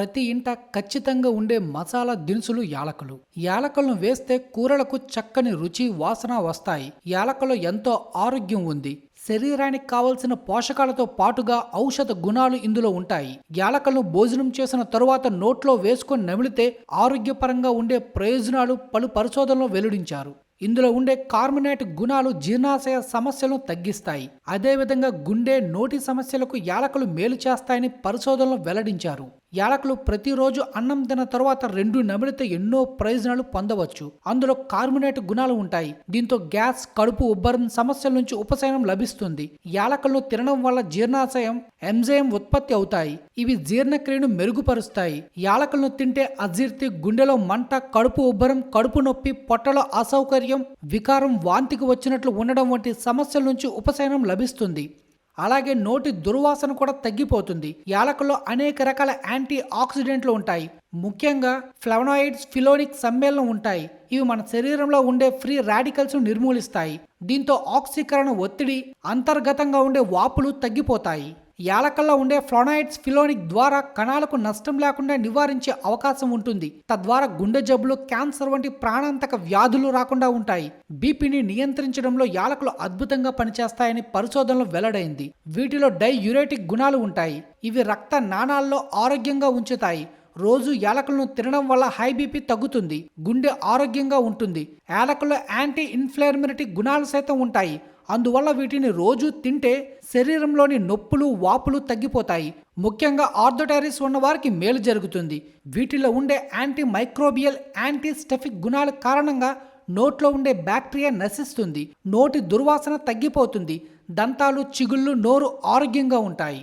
ప్రతి ఇంట ఖచ్చితంగా ఉండే మసాలా దినుసులు యాలకులు. యాలకులను వేస్తే కూరలకు చక్కని రుచి, వాసన వస్తాయి. యాలకులో ఎంతో ఆరోగ్యం ఉంది. శరీరానికి కావలసిన పోషకాలతో పాటుగా ఔషధ గుణాలు ఇందులో ఉంటాయి. యాలకులను భోజనం చేసిన తరువాత నోట్లో వేసుకొని నమిలితే ఆరోగ్యపరంగా ఉండే ప్రయోజనాలు పలు పరిశోధనలు వెల్లడించారు. ఇందులో ఉండే కార్బోనేట్ గుణాలు జీర్ణాశయ సమస్యలను తగ్గిస్తాయి. అదేవిధంగా గుండె, నోటి సమస్యలకు యాలకులు మేలు చేస్తాయని పరిశోధనలు వెల్లడించారు. యాలకులు ప్రతిరోజు అన్నం తిన్న తరువాత 2 నమిలితే ఎన్నో ప్రయోజనాలు పొందవచ్చు. అందులో కార్బోనేట్ గుణాలు ఉంటాయి. దీంతో గ్యాస్, కడుపు ఉబ్బరం సమస్యల నుంచి ఉపశమనం లభిస్తుంది. యాలకులను తినడం వల్ల జీర్ణాశయం ఎంజైమ్ ఉత్పత్తి అవుతాయి. ఇవి జీర్ణక్రియను మెరుగుపరుస్తాయి. యాలకులను తింటే అజీర్తి, గుండెలో మంట, కడుపు ఉబ్బరం, కడుపు నొప్పి, పొట్టలో అసౌకర్యం, వికారం, వాంతికి వచ్చినట్లు ఉండడం వంటి సమస్యల నుంచి ఉపశమనం లభిస్తుంది. అలాగే నోటి దుర్వాసన కూడా తగ్గిపోతుంది. యాలకుల్లో అనేక రకాల యాంటీ ఆక్సిడెంట్లు ఉంటాయి. ముఖ్యంగా ఫ్లవనాయిడ్స్, ఫిలోనిక్ సమ్మేళనం ఉంటాయి. ఇవి మన శరీరంలో ఉండే ఫ్రీ రాడికల్స్ నిర్మూలిస్తాయి. దీంతో ఆక్సీకరణ ఒత్తిడి, అంతర్గతంగా ఉండే వాపులు తగ్గిపోతాయి. యాలకల్లో ఉండే ఫ్లోనాయిడ్స్, ఫిలోనిక్ ద్వారా కణాలకు నష్టం లేకుండా నివారించే అవకాశం ఉంటుంది. తద్వారా గుండె జబ్బులు, క్యాన్సర్ వంటి ప్రాణాంతక వ్యాధులు రాకుండా ఉంటాయి. బీపీని నియంత్రించడంలో యాలకులు అద్భుతంగా పనిచేస్తాయని పరిశోధనలు వెల్లడైంది. వీటిలో డైయూరేటిక్ గుణాలు ఉంటాయి. ఇవి రక్త నాళాల్లో ఆరోగ్యంగా ఉంచుతాయి. రోజు యాలకులను తినడం వల్ల హై బీపీ తగ్గుతుంది. గుండె ఆరోగ్యంగా ఉంటుంది. యాలకుల్లో యాంటీ ఇన్ఫ్లమేటరీ గుణాలు సైతం ఉంటాయి. అందువల్ల వీటిని రోజు తింటే శరీరంలోని నొప్పులు, వాపులు తగ్గిపోతాయి. ముఖ్యంగా ఆర్థోటైటిస్ ఉన్న వారికి మేలు జరుగుతుంది. వీటిలో ఉండే యాంటీ మైక్రోబియల్, యాంటీ స్టెఫిక్ గుణాల కారణంగా నోట్లో ఉండే బ్యాక్టీరియా నశిస్తుంది. నోటి దుర్వాసన తగ్గిపోతుంది. దంతాలు, చిగుళ్ళు, నోరు ఆరోగ్యంగా ఉంటాయి.